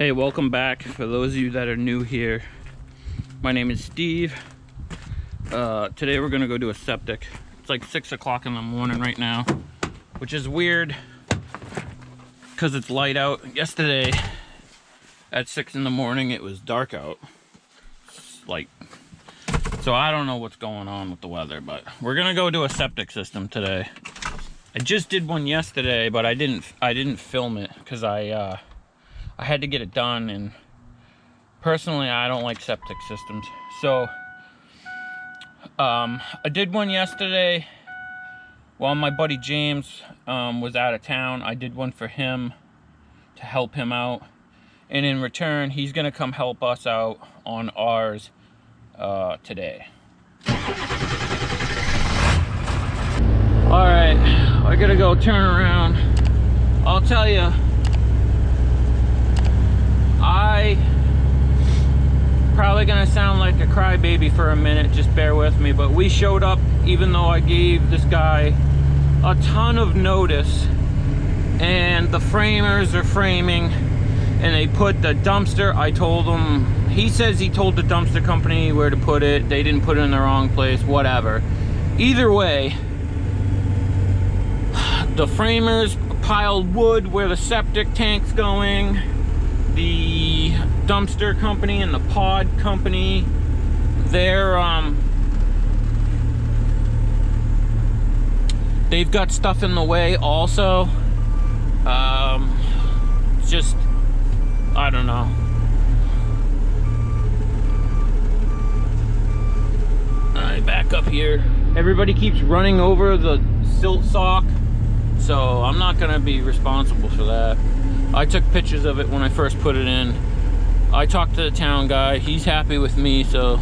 Hey, welcome back. For those of you that are new here, my name is Steve. Today we're gonna go do a septic. It's like 6 o'clock in the morning right now, which is weird because it's light out. Yesterday at 6 in the morning it was dark out. So I don't know what's going on with the weather, but we're gonna go do a septic system today. I just did one yesterday, but I didn't film it because I had to get it done, and personally I don't like septic systems. So I did one yesterday while my buddy James was out of town. I did one for him to help him out, and in return he's gonna come help us out on ours today. All right, I gotta go turn around. I'll tell you, I probably gonna sound like a crybaby for a minute, just bear with me, but we showed up even though I gave this guy a ton of notice, and the framers are framing and they put the dumpster. I told him, he says he told the dumpster company where to put it, they didn't put it in the wrong place, whatever. Either way, the framers piled wood where the septic tank's going. The dumpster company and the pod company, they've got stuff in the way also. Just, I don't know. Alright, back up here. Everybody keeps running over the silt sock, so I'm not gonna be responsible for that. I took pictures of it when I first put it in. I talked to the town guy. He's happy with me, so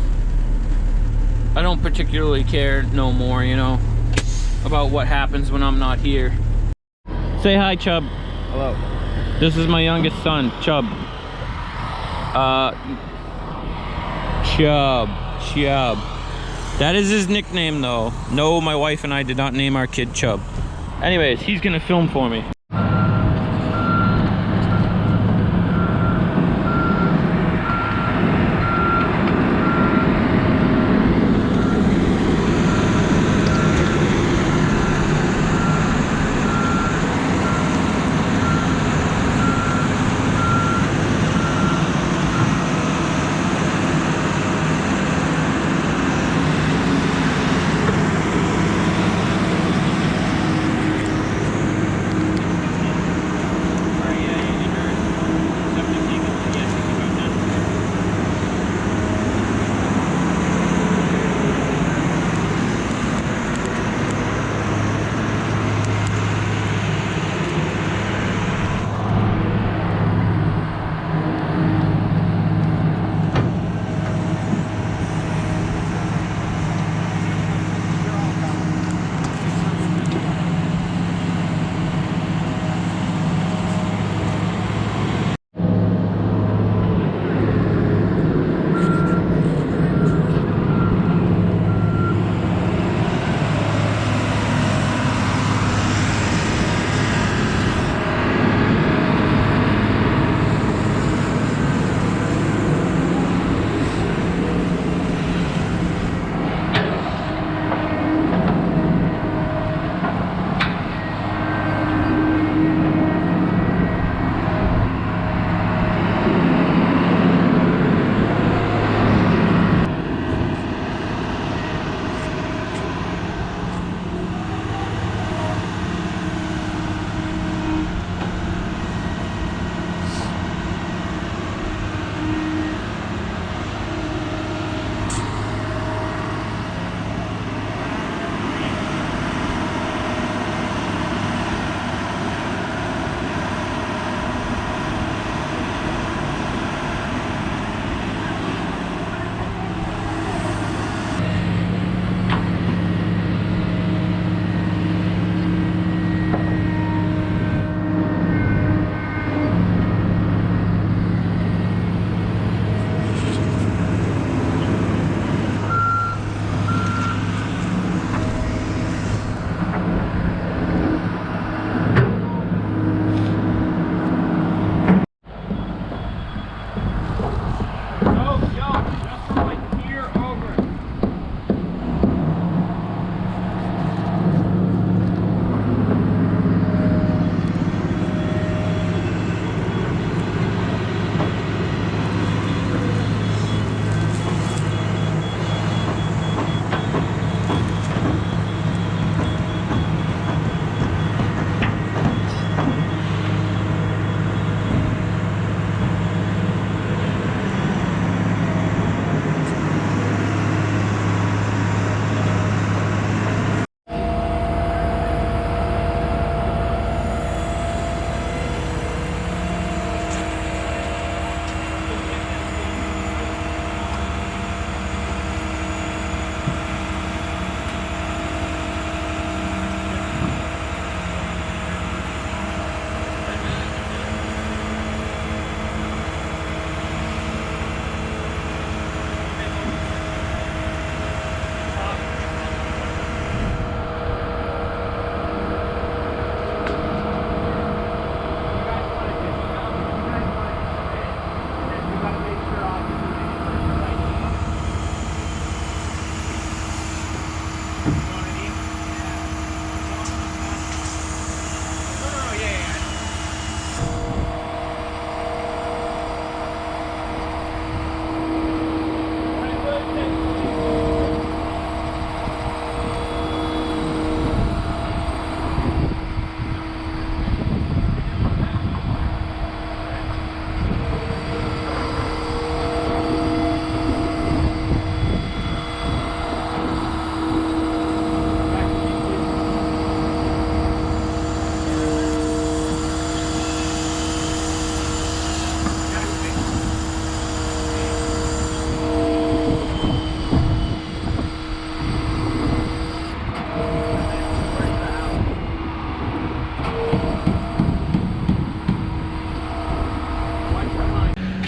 I don't particularly care no more, you know, about what happens when I'm not here. Say hi, Chub. Hello. This is my youngest son, Chub. Chub. That is his nickname, though. No, my wife and I did not name our kid Chub. Anyways, he's gonna film for me.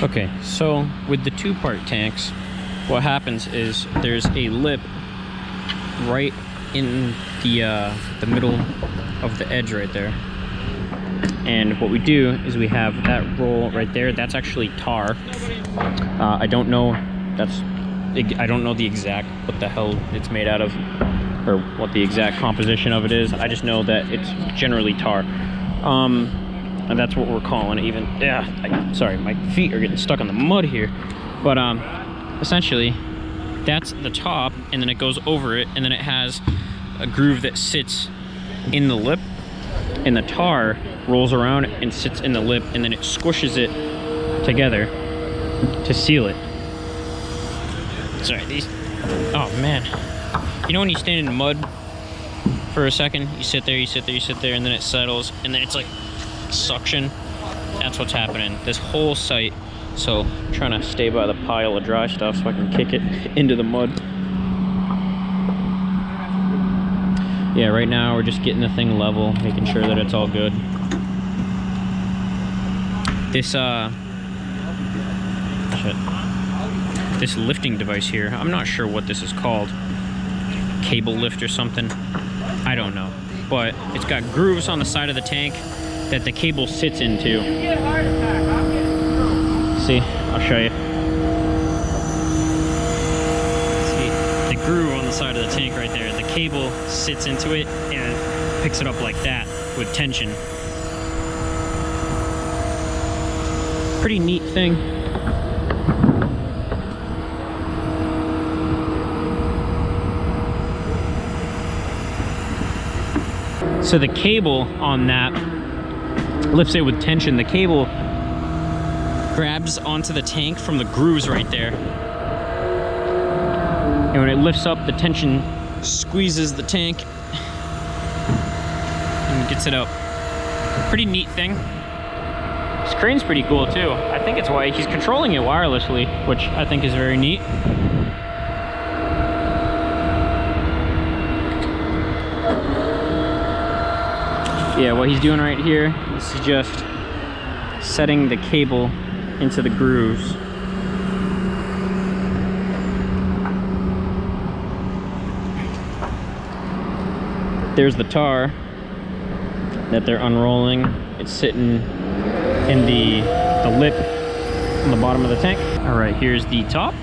Okay, so with the two-part tanks, what happens is there's a lip right in the middle of the edge right there. And what we do is we have that roll right there. That's actually tar. I don't know the exact what the hell it's made out of, or what the exact composition of it is. I just know that it's generally tar. And that's what we're calling it. Even, yeah, sorry, my feet are getting stuck on the mud here. But essentially, that's the top, and then it goes over it, and then it has a groove that sits in the lip, and the tar rolls around and sits in the lip, and then it squishes it together to seal it. Sorry, these, oh man. You know when you stand in the mud for a second, you sit there, you sit there, you sit there, and then it settles, and then it's like suction? That's what's happening this whole site. So I'm trying to stay by the pile of dry stuff so I can kick it into the mud. Yeah, right now we're just getting the thing level, making sure that it's all good. This lifting device here, I'm not sure what this is called. Cable lift or something, I don't know. But it's got grooves on the side of the tank that the cable sits into. See, I'll show you. See, the groove on the side of the tank right there, the cable sits into it and picks it up like that with tension. Pretty neat thing. So the cable on that lifts it with tension. The cable grabs onto the tank from the grooves right there. And when it lifts up, the tension squeezes the tank and gets it up. Pretty neat thing. This crane's pretty cool too. I think it's why he's controlling it wirelessly, which I think is very neat. Yeah, what he's doing right here is just setting the cable into the grooves. There's the tar that they're unrolling. It's sitting in the lip on the bottom of the tank. All right, here's the top.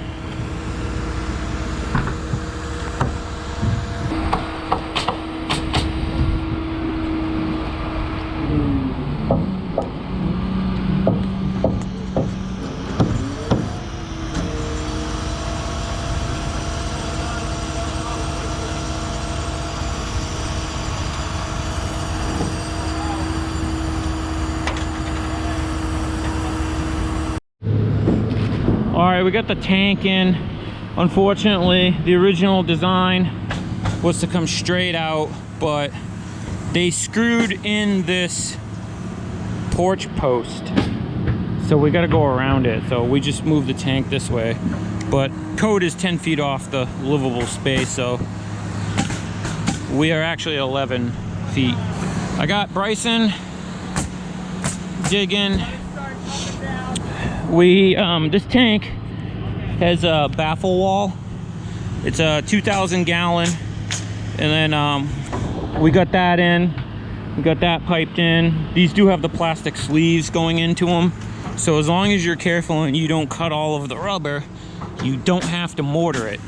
All right, we got the tank in. Unfortunately, the original design was to come straight out, but they screwed in this porch post. So we got to go around it. So we just moved the tank this way. But code is 10 feet off the livable space, so we are actually 11 feet. I got Bryson digging. This tank has a baffle wall. It's a 2,000 gallon, and then we got that in. We got that piped in. These do have the plastic sleeves going into them, so as long as you're careful and you don't cut all of the rubber, you don't have to mortar it.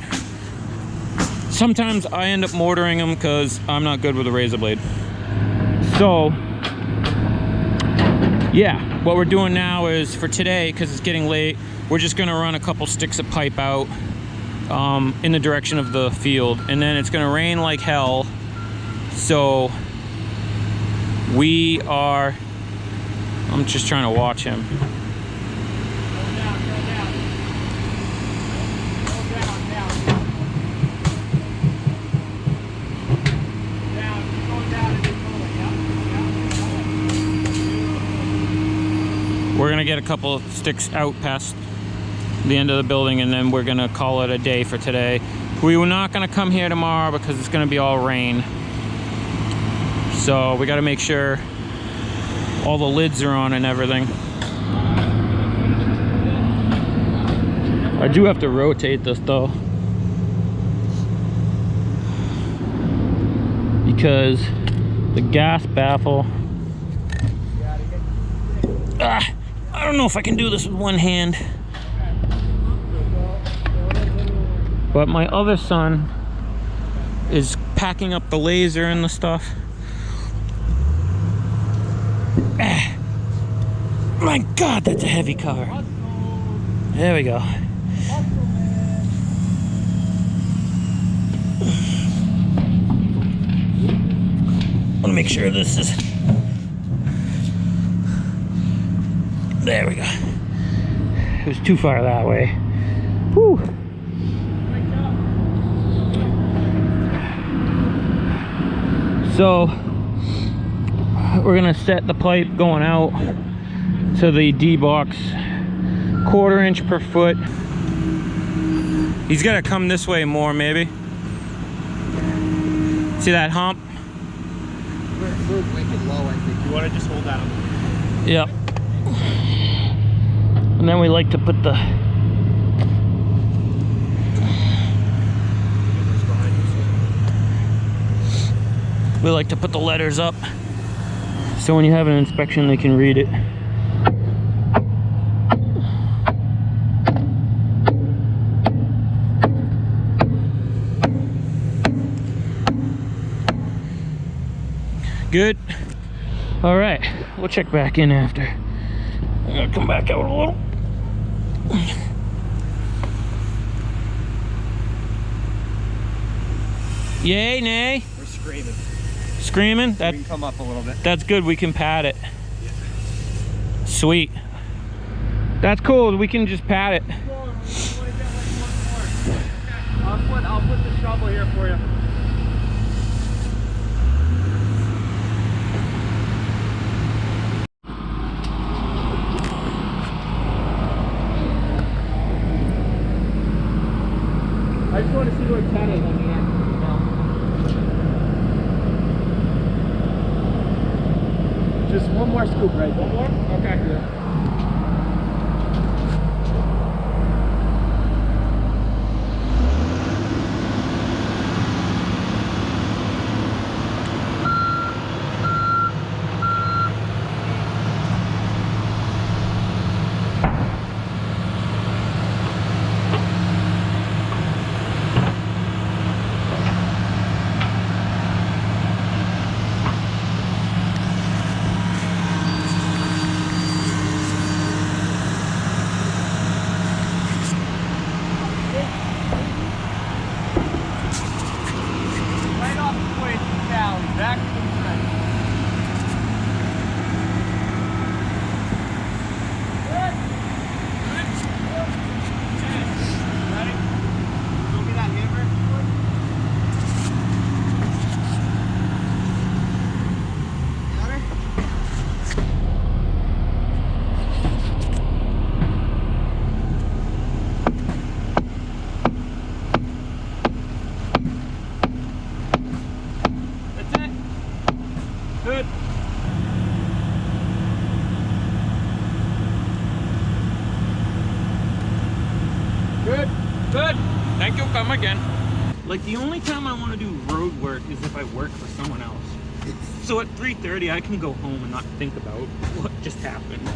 Sometimes I end up mortaring them because I'm not good with a razor blade. So yeah, what we're doing now is, for today, because it's getting late, we're just gonna run a couple sticks of pipe out in the direction of the field, and then it's gonna rain like hell. So I'm just trying to watch him. We're gonna get a couple of sticks out past the end of the building, and then we're gonna call it a day for today. We were not gonna come here tomorrow because it's gonna be all rain. So we gotta make sure all the lids are on and everything. I do have to rotate this though, because the gas baffle, I don't know if I can do this with one hand, but my other son is packing up the laser and the stuff. My God, that's a heavy car. There we go. I want to make sure this is... There we go. It was too far that way. Whew. So we're gonna set the pipe going out to the D-box, 1/4 inch per foot. He's gotta come this way more, maybe. See that hump? We're wicked low, I think. You wanna just hold that up? Yep. And then we like to put the... We like to put the letters up, so when you have an inspection, they can read it. Good. All right, we'll check back in after. I'm gonna come back out a little. Yay, nay? We're screaming. Screaming? So we can come up a little bit. That's good, we can pad it. Yeah. Sweet. That's cool, we can just pad it. I'll put the shovel here for you. I just want to see where 10 is on the end. Just one more scoop right there. One more? Okay. Yeah. Back to the front. Good. Good. Ready? Show me that hammer. Got her? Good. Good. Good. Thank you, come again. Like, the only time I want to do road work is if I work for someone else. So at 3:30, I can go home and not think about what just happened.